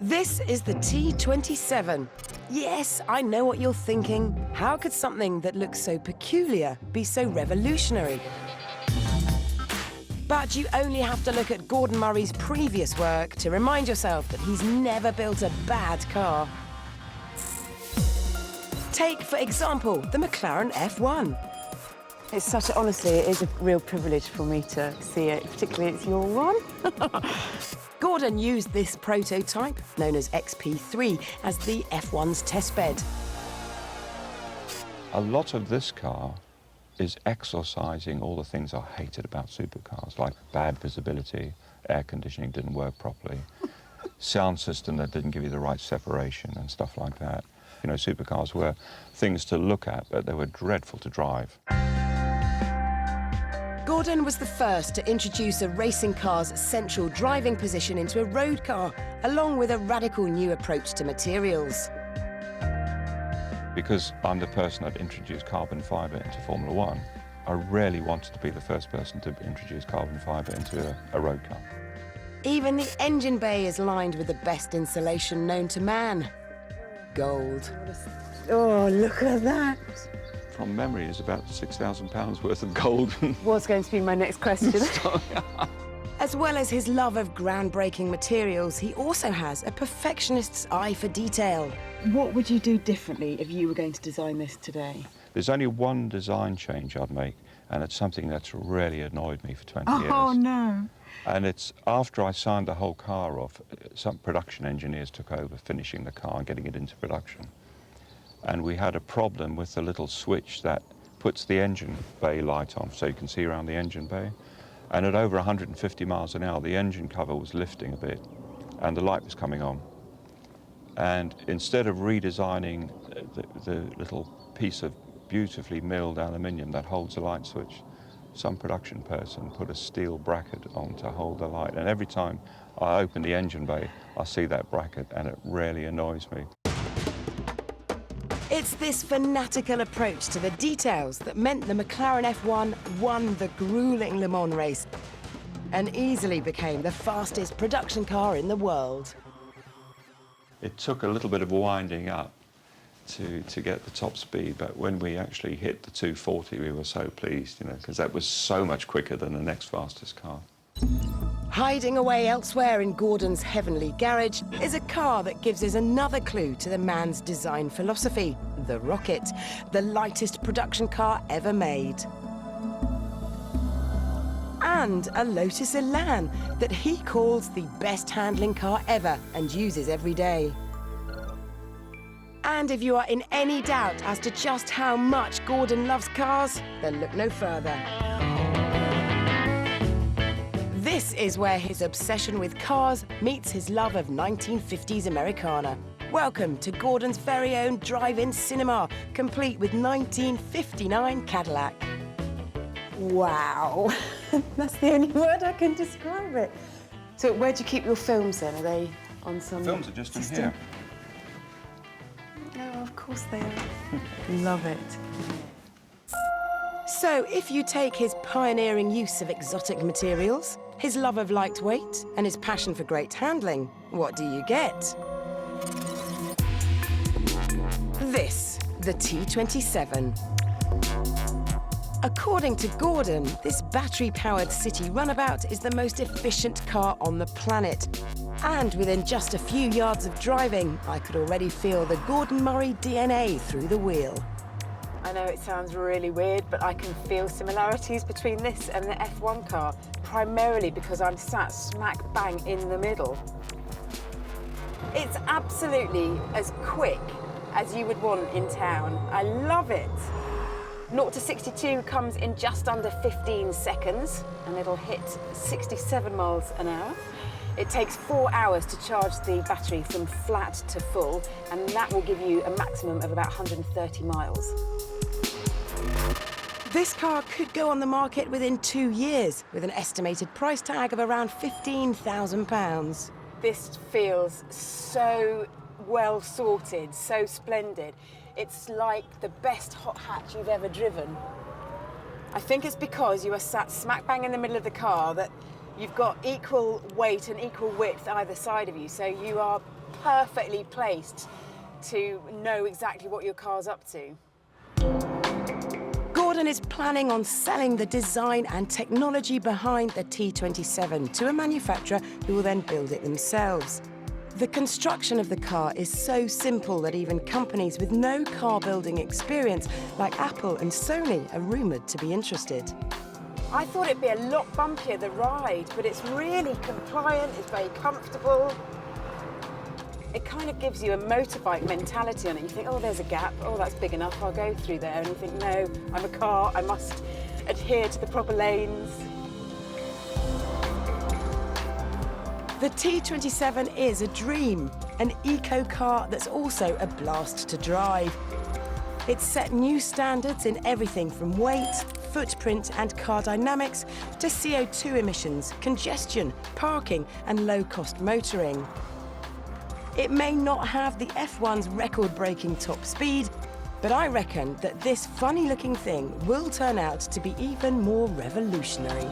This is the T27. Yes, I know what you're thinking. How could something that looks so peculiar be so revolutionary? But you only have to look at Gordon Murray's previous work to remind yourself that he's never built a bad car. Take, for example, the McLaren F1. Honestly, it is a real privilege for me to see it, particularly it's your one. Gordon used this prototype, known as XP3, as the F1's testbed. A lot of this car is exorcising all the things I hated about supercars, like bad visibility, air conditioning didn't work properly, sound system that didn't give you the right separation and stuff like that. You know, supercars were things to look at, but they were dreadful to drive. Gordon was the first to introduce a racing car's central driving position into a road car, along with a radical new approach to materials. Because I'm the person that introduced carbon fibre into Formula One, I really wanted to be the first person to introduce carbon fibre into a road car. Even the engine bay is lined with the best insulation known to man. Gold. Oh, look at that. From memory, it's about £6,000 worth of gold. Was going to be my next question. As well as his love of groundbreaking materials, he also has a perfectionist's eye for detail. What would you do differently if you were going to design this today? There's only one design change I'd make, and it's something that's really annoyed me for 20 years. Oh, no. And it's after I signed the whole car off, some production engineers took over finishing the car and getting it into production. And we had a problem with the little switch that puts the engine bay light on so you can see around the engine bay. And at over 150 miles an hour, the engine cover was lifting a bit and the light was coming on. And instead of redesigning the little piece of beautifully milled aluminium that holds the light switch, some production person put a steel bracket on to hold the light. And every time I open the engine bay, I see that bracket and it really annoys me. It's this fanatical approach to the details that meant the McLaren F1 won the grueling Le Mans race and easily became the fastest production car in the world. It took a little bit of winding up to get the top speed, but when we actually hit the 240, we were so pleased, you know, because that was so much quicker than the next fastest car. Hiding away elsewhere in Gordon's heavenly garage is a car that gives us another clue to the man's design philosophy, the Rocket, the lightest production car ever made. And a Lotus Elan that he calls the best handling car ever and uses every day. And if you are in any doubt as to just how much Gordon loves cars, then look no further. This is where his obsession with cars meets his love of 1950s Americana. Welcome to Gordon's very own drive-in cinema, complete with 1959 Cadillac. Wow. That's the only word I can describe it. So where do you keep your films then? Are they on some Films are just in system? here. Oh, of course they are. Love it. So if you take his pioneering use of exotic materials, his love of lightweight, and his passion for great handling, what do you get? This, the T27. According to Gordon, this battery-powered city runabout is the most efficient car on the planet. And within just a few yards of driving, I could already feel the Gordon Murray DNA through the wheel. I know it sounds really weird, but I can feel similarities between this and the F1 car, primarily because I'm sat smack bang in the middle. It's absolutely as quick as you would want in town. I love it. 0 to 62 comes in just under 15 seconds, and it'll hit 67 miles an hour. It takes 4 hours to charge the battery from flat to full, and that will give you a maximum of about 130 miles. This car could go on the market within 2 years, with an estimated price tag of around £15,000. This feels so well sorted, so splendid. It's like the best hot hatch you've ever driven. I think it's because you are sat smack bang in the middle of the car that you've got equal weight and equal width either side of you, so you are perfectly placed to know exactly what your car's up to. Gordon is planning on selling the design and technology behind the T27 to a manufacturer who will then build it themselves. The construction of the car is so simple that even companies with no car building experience like Apple and Sony are rumoured to be interested. I thought it'd be a lot bumpier, the ride, but it's really compliant, it's very comfortable. It kind of gives you a motorbike mentality on it. You think, oh, there's a gap, oh, that's big enough, I'll go through there. And you think, no, I'm a car, I must adhere to the proper lanes. The T27 is a dream, an eco car that's also a blast to drive. It's set new standards in everything from weight, footprint and car dynamics to CO2 emissions, congestion, parking and low-cost motoring. It may not have the F1's record-breaking top speed, but I reckon that this funny-looking thing will turn out to be even more revolutionary.